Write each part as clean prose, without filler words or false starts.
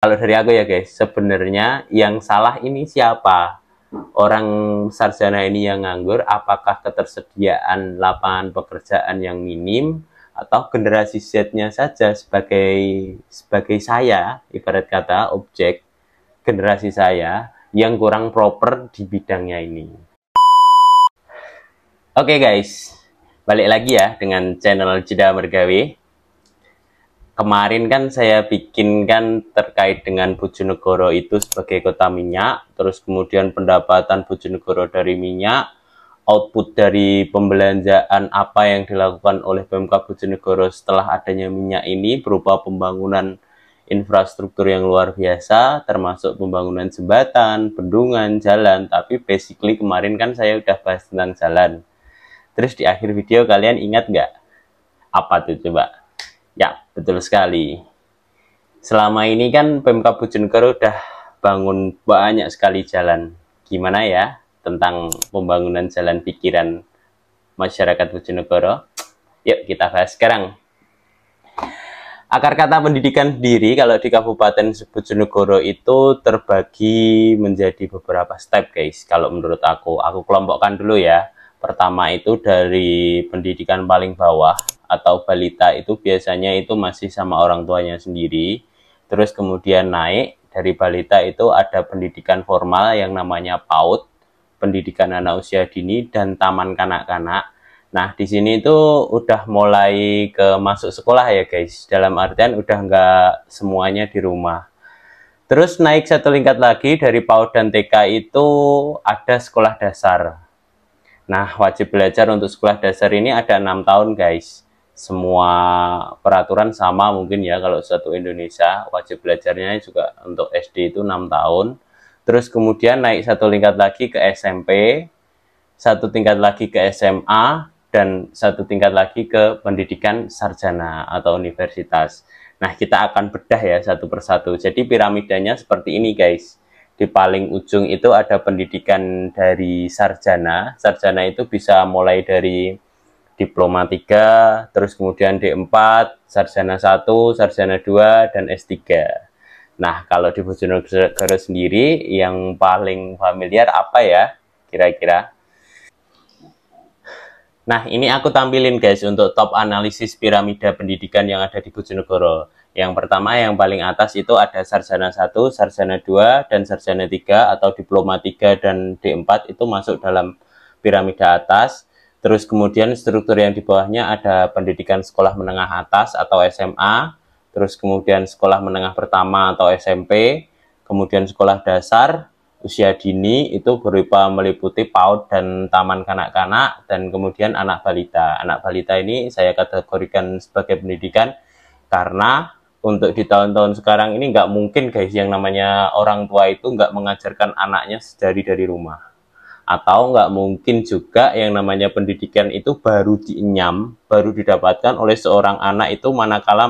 Kalau dari aku ya guys, sebenarnya yang salah ini siapa? Orang sarjana ini yang nganggur, apakah ketersediaan lapangan pekerjaan yang minim, atau generasi Z-nya saja sebagai saya, ibarat kata objek generasi saya yang kurang proper di bidangnya ini. Oke guys, balik lagi ya dengan channel Jeda Mergawe. Kemarin kan saya bikinkan terkait dengan Bojonegoro itu sebagai kota minyak, terus kemudian pendapatan Bojonegoro dari minyak, output dari pembelanjaan apa yang dilakukan oleh Pemkab Bojonegoro setelah adanya minyak ini berupa pembangunan infrastruktur yang luar biasa, termasuk pembangunan jembatan, bendungan, jalan. Tapi basically kemarin kan saya udah bahas tentang jalan. Terus di akhir video kalian ingat nggak? Apa tuh coba? Ya, betul sekali. Selama ini kan Pemkab Bojonegoro udah bangun banyak sekali jalan. Gimana ya tentang pembangunan jalan pikiran masyarakat Bojonegoro? Yuk kita bahas sekarang. Akar kata pendidikan sendiri kalau di Kabupaten Bojonegoro itu terbagi menjadi beberapa step guys. Kalau menurut aku kelompokkan dulu ya. Pertama itu dari pendidikan paling bawah atau balita, itu biasanya itu masih sama orang tuanya sendiri. Terus kemudian naik dari balita itu ada pendidikan formal yang namanya PAUD, pendidikan anak usia dini, dan taman kanak-kanak. Nah di sini itu udah mulai ke masuk sekolah ya guys, dalam artian udah nggak semuanya di rumah. Terus naik satu tingkat lagi dari PAUD dan TK itu ada sekolah dasar. Nah, wajib belajar untuk sekolah dasar ini ada 6 tahun, guys. Semua peraturan sama mungkin ya, kalau satu Indonesia, wajib belajarnya juga untuk SD itu 6 tahun. Terus kemudian naik satu tingkat lagi ke SMP, satu tingkat lagi ke SMA, dan satu tingkat lagi ke pendidikan sarjana atau universitas. Nah, kita akan bedah ya satu persatu. Jadi piramidanya seperti ini, guys. Di paling ujung itu ada pendidikan dari sarjana. Sarjana itu bisa mulai dari diploma 3, terus kemudian D4, sarjana 1, sarjana 2, dan S3. Nah, kalau di Bojonegoro sendiri yang paling familiar apa ya kira-kira? Nah, ini aku tampilin guys untuk top analisis piramida pendidikan yang ada di Bojonegoro. Yang pertama, yang paling atas itu ada sarjana 1, sarjana 2, dan sarjana 3 atau diploma 3 dan D4 itu masuk dalam piramida atas. Terus kemudian struktur yang di bawahnya ada pendidikan sekolah menengah atas atau SMA, terus kemudian sekolah menengah pertama atau SMP, kemudian sekolah dasar, usia dini itu berupa meliputi PAUD dan taman kanak-kanak, dan kemudian anak balita. Anak balita ini saya kategorikan sebagai pendidikan karena untuk di tahun-tahun sekarang ini nggak mungkin guys yang namanya orang tua itu nggak mengajarkan anaknya dari rumah. Atau nggak mungkin juga yang namanya pendidikan itu baru dienyam, baru didapatkan oleh seorang anak itu manakala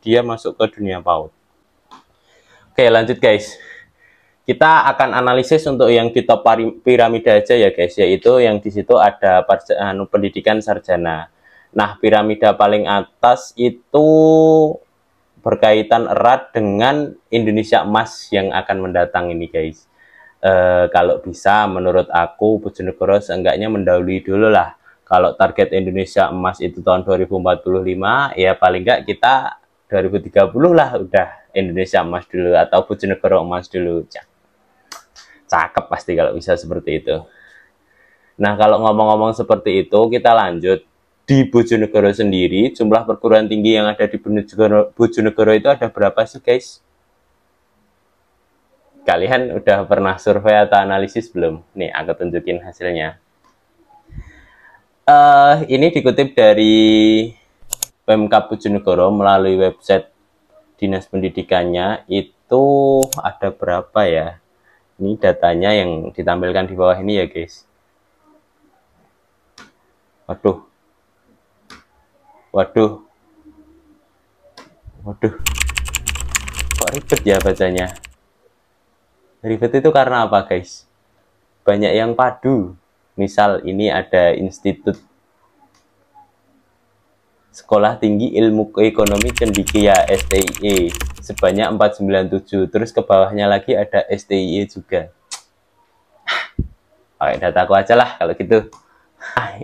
dia masuk ke dunia PAUD. Oke lanjut guys. Kita akan analisis untuk yang di top piramida aja ya guys, yaitu yang di situ ada pendidikan sarjana. Nah, piramida paling atas itu berkaitan erat dengan Indonesia Emas yang akan mendatang ini guys. Kalau bisa menurut aku Bojonegoro seenggaknya mendahului dulu lah. Kalau target Indonesia Emas itu tahun 2045, ya paling enggak kita 2030 lah udah Indonesia Emas dulu atau Bojonegoro Emas dulu. Cakep pasti kalau bisa seperti itu. Nah, kalau ngomong-ngomong seperti itu, kita lanjut. Di Bojonegoro sendiri, jumlah perguruan tinggi yang ada di Bojonegoro itu ada berapa sih, guys? Kalian udah pernah survei atau analisis belum? Nih, aku tunjukin hasilnya. Ini dikutip dari Pemkab Bojonegoro melalui website Dinas Pendidikannya. Itu ada berapa ya? Ini datanya yang ditampilkan di bawah ini ya guys. Waduh. Kok ribet ya bacanya? Ribet itu karena apa guys? Banyak yang padu. Misal ini ada institut Sekolah Tinggi Ilmu Ekonomi Cendekia STIE sebanyak 497. Terus ke bawahnya lagi ada STIE juga. Oke, dataku aja lah kalau gitu.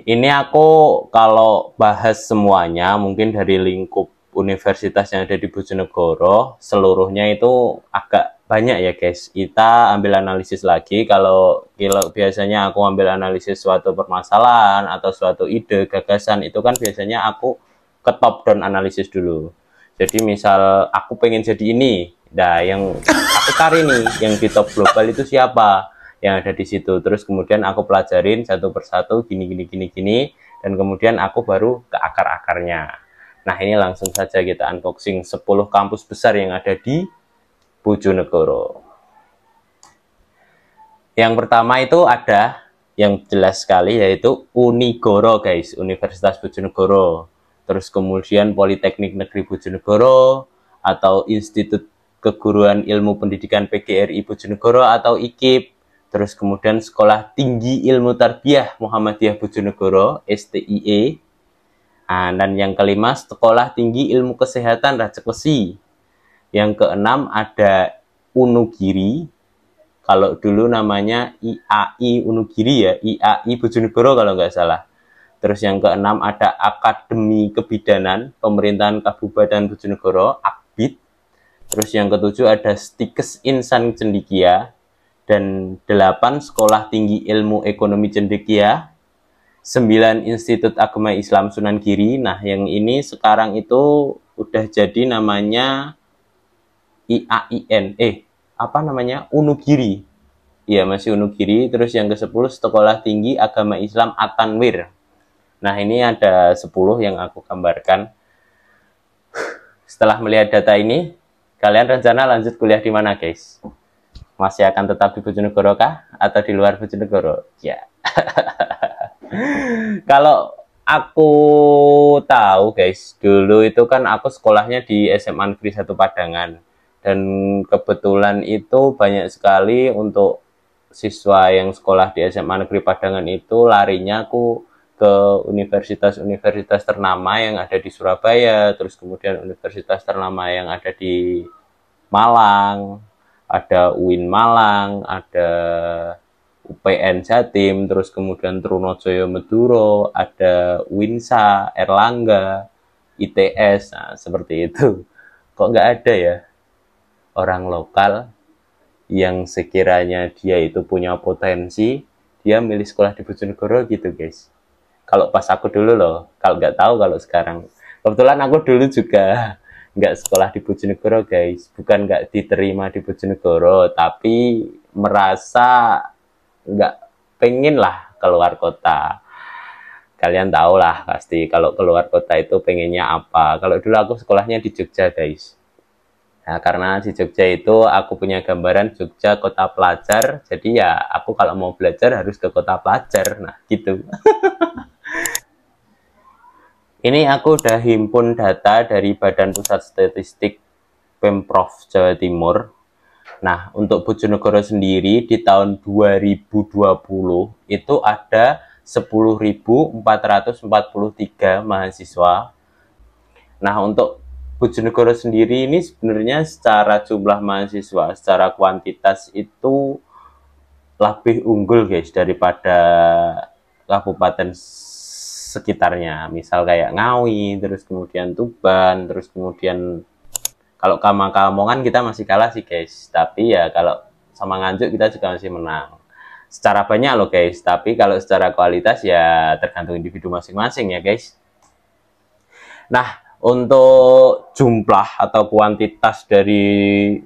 Ini aku kalau bahas semuanya mungkin dari lingkup universitas yang ada di Bojonegoro seluruhnya itu agak banyak ya guys. Kita ambil analisis lagi. Kalau biasanya aku ambil analisis suatu permasalahan atau suatu ide gagasan itu kan biasanya aku ke top down analisis dulu. Jadi misal aku pengen jadi ini, nah yang aku cari nih yang di top global itu siapa yang ada di situ. Terus kemudian aku pelajarin satu persatu gini, dan kemudian aku baru ke akar-akarnya. Nah, ini langsung saja kita unboxing 10 kampus besar yang ada di Bojonegoro. Yang pertama itu ada yang jelas sekali yaitu Unigoro guys, Universitas Bojonegoro. Terus kemudian Politeknik Negeri Bojonegoro atau Institut Keguruan Ilmu Pendidikan PGRI Bojonegoro atau IKIP. Terus kemudian Sekolah Tinggi Ilmu Tarbiyah Muhammadiyah Bojonegoro STIE. Dan yang kelima Sekolah Tinggi Ilmu Kesehatan Rajegwesi. Yang keenam ada Unugiri. Kalau dulu namanya IAI Unugiri ya, IAI Bojonegoro kalau nggak salah. Terus yang keenam ada Akademi Kebidanan Pemerintahan Kabupaten Bojonegoro, AKBID. Terus yang ketujuh ada Stikes Insan Cendekia. Dan 8 Sekolah Tinggi Ilmu Ekonomi Cendekia. 9 Institut Agama Islam Sunan Giri. Nah yang ini sekarang itu udah jadi namanya IAIN. Apa namanya? Unugiri. Iya masih Unugiri. Terus yang ke-10 Sekolah Tinggi Agama Islam At-Tanwir. Nah ini ada 10 yang aku gambarkan. Setelah melihat data ini, kalian rencana lanjut kuliah di mana guys? Masih akan tetap di Bojonegoro kah? Atau di luar Bojonegoro? Ya. Kalau aku tahu guys, dulu itu kan aku sekolahnya di SMA Negeri 1 Padangan. Dan kebetulan itu banyak sekali untuk siswa yang sekolah di SMA Negeri Padangan itu larinya aku ke universitas-universitas ternama yang ada di Surabaya, terus kemudian universitas ternama yang ada di Malang, ada UIN Malang, ada UPN Jatim, terus kemudian Trunojoyo Meduro, ada UINSA, Erlangga, ITS, nah seperti itu. Kok nggak ada ya orang lokal yang sekiranya dia itu punya potensi, dia milih sekolah di Bojonegoro gitu guys. Kalau pas aku dulu loh, kalau nggak tahu kalau sekarang. Kebetulan aku dulu juga nggak sekolah di Bojonegoro guys. Bukan nggak diterima di Bojonegoro, tapi merasa nggak pengen lah keluar kota. Kalian tahu lah pasti kalau keluar kota itu pengennya apa. Kalau dulu aku sekolahnya di Jogja guys. Nah, karena di Jogja itu aku punya gambaran Jogja kota pelajar. Jadi ya aku kalau mau belajar harus ke kota pelajar. Nah gitu. Ini aku udah himpun data dari Badan Pusat Statistik Pemprov Jawa Timur. Nah, untuk Bojonegoro sendiri di tahun 2020 itu ada 10.443 mahasiswa. Nah, untuk Bojonegoro sendiri ini sebenarnya secara jumlah mahasiswa, secara kuantitas itu lebih unggul guys daripada kabupaten sekitarnya, misal kayak Ngawi, terus kemudian Tuban, terus kemudian kalau Kamongan kita masih kalah sih guys, tapi ya kalau sama Nganjuk kita juga masih menang secara banyak loh guys, tapi kalau secara kualitas ya tergantung individu masing-masing ya guys. Nah untuk jumlah atau kuantitas dari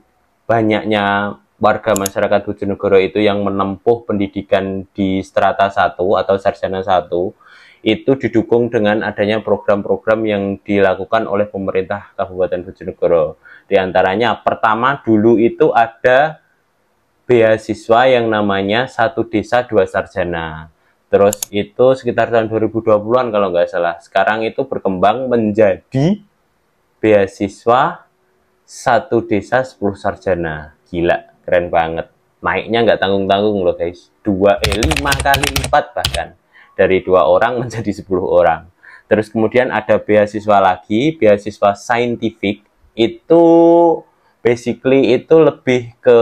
banyaknya warga masyarakat Bojonegoro itu yang menempuh pendidikan di strata 1 atau sarjana 1 itu didukung dengan adanya program-program yang dilakukan oleh pemerintah Kabupaten Bojonegoro. Di antaranya pertama dulu itu ada beasiswa yang namanya Satu Desa Dua Sarjana. Terus itu sekitar tahun 2020-an kalau nggak salah. Sekarang itu berkembang menjadi beasiswa Satu Desa 10 Sarjana. Gila, keren banget. Naiknya nggak tanggung-tanggung loh guys. 5 kali lipat bahkan. Dari 2 orang menjadi 10 orang. Terus kemudian ada beasiswa lagi, beasiswa saintifik. Itu basically itu lebih ke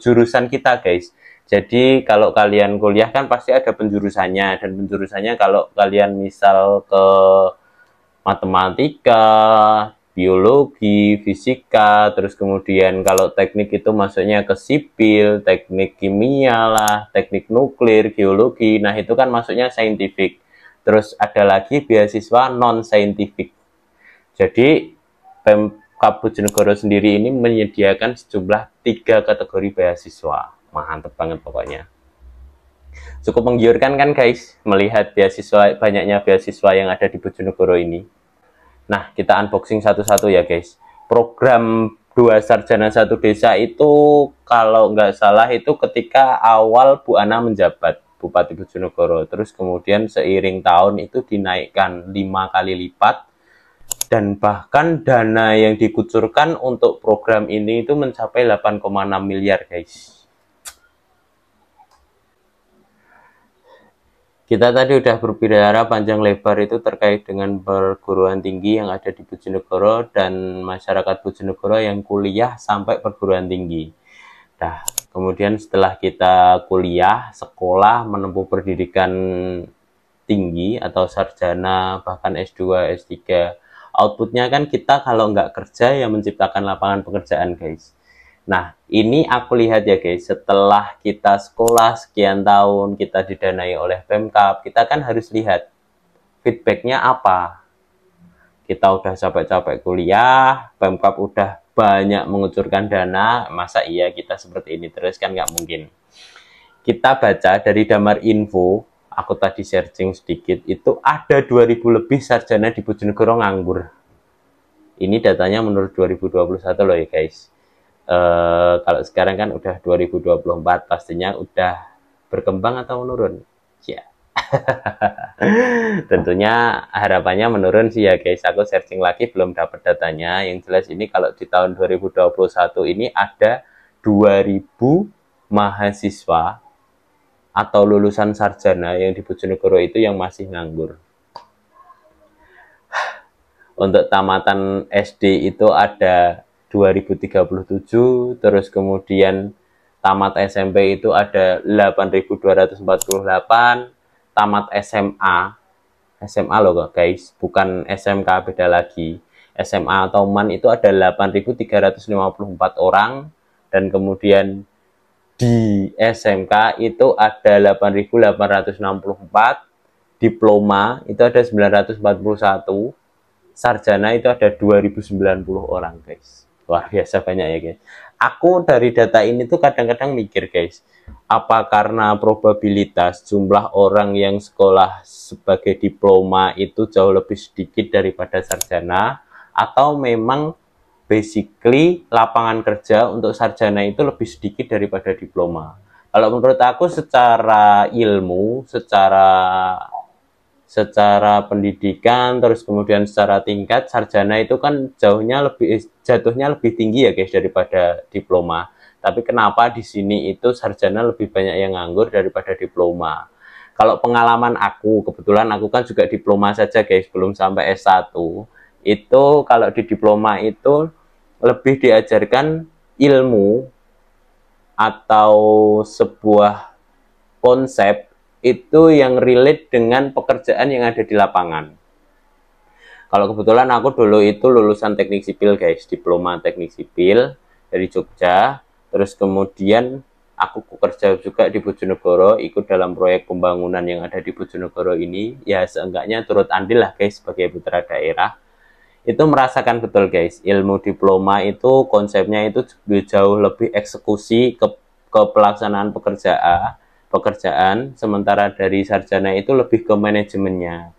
jurusan kita guys. Jadi kalau kalian kuliah kan pasti ada penjurusannya, dan penjurusannya kalau kalian misal ke matematika, biologi, fisika, terus kemudian kalau teknik itu masuknya ke sipil, teknik kimia lah, teknik nuklir, geologi, nah itu kan masuknya saintifik. Terus ada lagi beasiswa non-saintifik. Jadi Pemkab Bojonegoro sendiri ini menyediakan sejumlah 3 kategori beasiswa. Mantep banget pokoknya. Cukup menggiurkan kan guys, melihat beasiswa, banyaknya beasiswa yang ada di Bojonegoro ini. Nah, kita unboxing satu-satu ya guys. Program 2 Sarjana 1 Desa itu kalau nggak salah itu ketika awal Bu Ana menjabat Bupati Bojonegoro. Terus kemudian seiring tahun itu dinaikkan 5 kali lipat. Dan bahkan dana yang dikucurkan untuk program ini itu mencapai 8,6 miliar guys. Kita tadi udah berbicara panjang lebar itu terkait dengan perguruan tinggi yang ada di Bojonegoro dan masyarakat Bojonegoro yang kuliah sampai perguruan tinggi. Nah, kemudian setelah kita kuliah, sekolah, menempuh pendidikan tinggi atau sarjana, bahkan S2, S3, outputnya kan kita kalau nggak kerja ya menciptakan lapangan pekerjaan guys. Nah, ini aku lihat ya guys, setelah kita sekolah sekian tahun, kita didanai oleh Pemkab, kita kan harus lihat feedbacknya apa. Kita udah capek-capek kuliah, Pemkab udah banyak mengucurkan dana, masa iya kita seperti ini terus, kan nggak mungkin. Kita baca dari Damar Info, aku tadi searching sedikit, itu ada 2000 lebih sarjana di Bojonegoro nganggur. Ini datanya menurut 2021 loh ya guys. Kalau sekarang kan udah 2024, pastinya udah berkembang atau menurun ya. Tentunya harapannya menurun sih ya guys. Aku searching lagi belum dapat datanya. Yang jelas ini kalau di tahun 2021 ini ada 2000 mahasiswa atau lulusan sarjana yang di Bojonegoro itu yang masih nganggur. Untuk tamatan SD itu ada 2037, terus kemudian tamat SMP itu ada 8248, tamat SMA loh guys, bukan SMK, beda lagi. SMA atau MAN itu ada 8354 orang, dan kemudian di SMK itu ada 8864, diploma itu ada 941, sarjana itu ada 2090 orang guys. Luar biasa banyak ya guys. Aku dari data ini tuh kadang-kadang mikir guys, apa karena probabilitas jumlah orang yang sekolah sebagai diploma itu jauh lebih sedikit daripada sarjana, atau memang basically lapangan kerja untuk sarjana itu lebih sedikit daripada diploma. Kalau menurut aku secara ilmu, secara pendidikan, terus kemudian secara tingkat, sarjana itu kan jatuhnya lebih tinggi ya guys daripada diploma. Tapi kenapa di sini itu sarjana lebih banyak yang nganggur daripada diploma? Kalau pengalaman aku, kebetulan aku kan juga diploma saja guys, belum sampai S1. Itu kalau di diploma itu lebih diajarkan ilmu atau sebuah konsep itu yang relate dengan pekerjaan yang ada di lapangan. Kalau kebetulan aku dulu itu lulusan teknik sipil guys, diploma teknik sipil dari Jogja. Terus kemudian aku kerja juga di Bojonegoro, ikut dalam proyek pembangunan yang ada di Bojonegoro ini. Ya seenggaknya turut andil lah guys sebagai putra daerah. Itu merasakan betul guys, ilmu diploma itu konsepnya itu jauh lebih eksekusi ke pelaksanaan pekerjaan, sementara dari sarjana itu lebih ke manajemennya.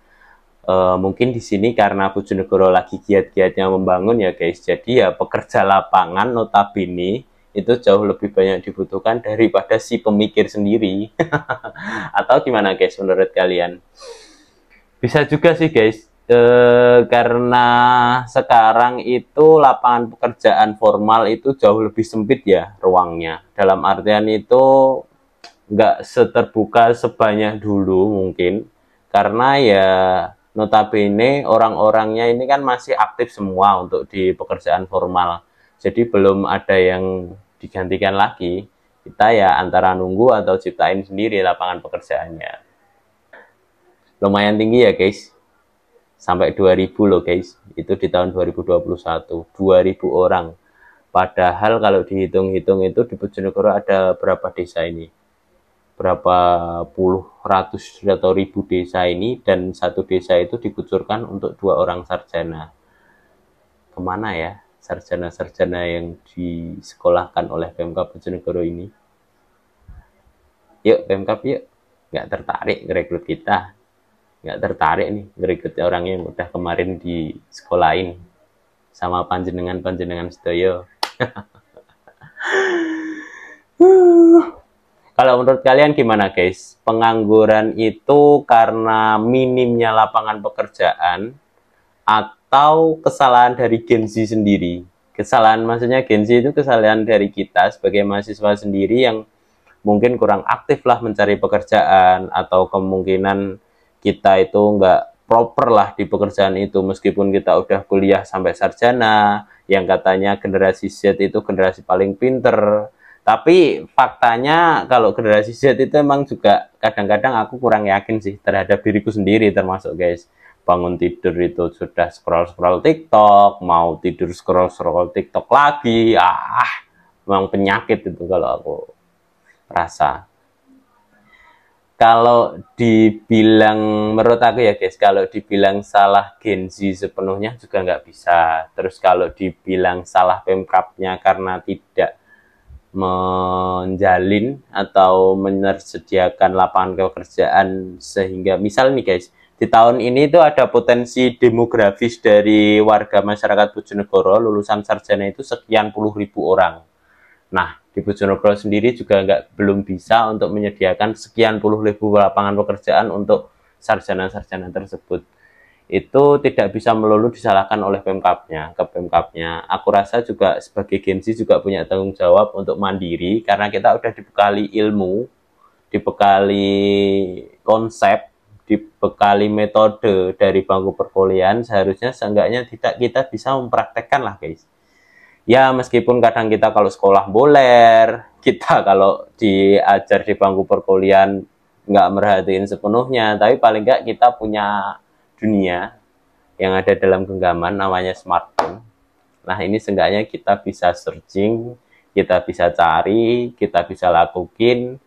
Mungkin di sini karena Bojonegoro lagi giat-giatnya membangun ya guys, jadi ya pekerja lapangan notabene itu jauh lebih banyak dibutuhkan daripada si pemikir sendiri. Atau gimana guys menurut kalian? Bisa juga sih guys, karena sekarang itu lapangan pekerjaan formal itu jauh lebih sempit ya ruangnya. Dalam artian itu nggak seterbuka sebanyak dulu mungkin, karena ya notabene orang-orangnya ini kan masih aktif semua untuk di pekerjaan formal. Jadi belum ada yang digantikan lagi. Kita ya antara nunggu atau ciptain sendiri lapangan pekerjaannya. Lumayan tinggi ya guys. Sampai 2000 loh guys. Itu di tahun 2021. 2000 orang. Padahal kalau dihitung-hitung itu di Bojonegoro ada berapa desa ini? Berapa puluh, ratus atau ribu desa ini, dan satu desa itu dikucurkan untuk 2 orang sarjana. Kemana ya sarjana-sarjana yang disekolahkan oleh Pemkab Bojonegoro ini? Yuk Pemkab yuk, nggak tertarik ngerekrut kita, nggak tertarik nih ngerekrut orang yang udah kemarin disekolahin sama panjenengan sedoyo. Kalau menurut kalian gimana guys? Pengangguran itu karena minimnya lapangan pekerjaan atau kesalahan dari Gen Z sendiri? Kesalahan maksudnya Gen Z itu kesalahan dari kita sebagai mahasiswa sendiri yang mungkin kurang aktif lah mencari pekerjaan, atau kemungkinan kita itu nggak proper lah di pekerjaan itu meskipun kita udah kuliah sampai sarjana, yang katanya generasi Z itu generasi paling pinter. Tapi faktanya kalau generasi Z itu emang juga kadang-kadang aku kurang yakin sih terhadap diriku sendiri termasuk guys. Bangun tidur itu sudah scroll-scroll TikTok, mau tidur scroll-scroll TikTok lagi. Memang penyakit itu kalau aku rasa. Kalau dibilang, menurut aku ya guys, kalau dibilang salah Gen Z sepenuhnya juga nggak bisa. Terus kalau dibilang salah Pemkabnya karena tidak menjalin atau menyediakan lapangan pekerjaan, sehingga misal nih guys, di tahun ini itu ada potensi demografis dari warga masyarakat Bojonegoro lulusan sarjana itu sekian puluh ribu orang. Nah, di Bojonegoro sendiri juga belum bisa untuk menyediakan sekian puluh ribu lapangan pekerjaan untuk sarjana-sarjana tersebut. Itu tidak bisa melulu disalahkan oleh Pemkabnya, ke Pemkabnya. Aku rasa juga sebagai Gen Z juga punya tanggung jawab untuk mandiri, karena kita udah dibekali ilmu, dibekali konsep, dibekali metode dari bangku perkuliahan. Seharusnya seenggaknya kita bisa mempraktekkan lah guys. Ya meskipun kadang kita kalau sekolah boler, kita kalau diajar di bangku perkuliahan nggak merhatiin sepenuhnya, tapi paling nggak kita punya dunia yang ada dalam genggaman namanya smartphone. Nah ini seenggaknya kita bisa searching, kita bisa cari, kita bisa lakuin.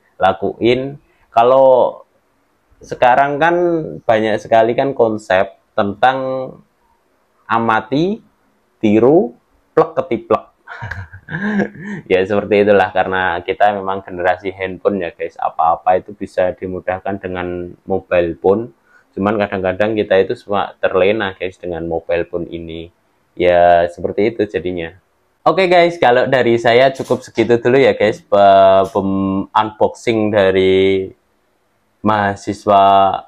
Kalau sekarang kan banyak sekali kan konsep tentang amati, tiru, plek ketiplek. Ya seperti itulah, karena kita memang generasi handphone ya guys, apa-apa itu bisa dimudahkan dengan mobile phone. Cuman kadang-kadang kita itu semua terlena guys dengan mobile phone ini. Ya seperti itu jadinya. Oke guys, kalau dari saya cukup segitu dulu ya guys, unboxing dari mahasiswa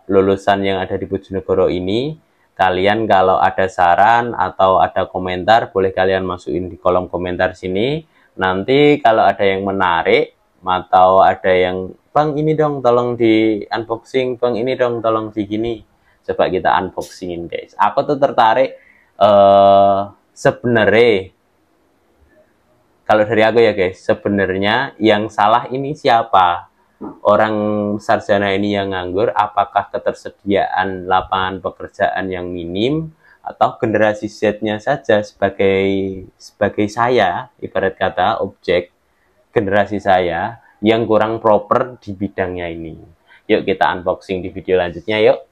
lulusan yang ada di Bojonegoro ini. Kalian kalau ada saran atau ada komentar, boleh kalian masukin di kolom komentar sini. Nanti kalau ada yang menarik atau ada yang, Bang ini dong tolong di unboxing, Bang ini dong tolong di gini, coba kita unboxingin guys. Aku tuh tertarik sebenarnya, kalau dari aku ya guys, sebenarnya yang salah ini siapa? Orang sarjana ini yang nganggur, apakah ketersediaan lapangan pekerjaan yang minim, atau generasi Z-nya saja sebagai saya, ibarat kata objek generasi saya yang kurang proper di bidangnya ini. Yuk kita unboxing di video lanjutnya yuk.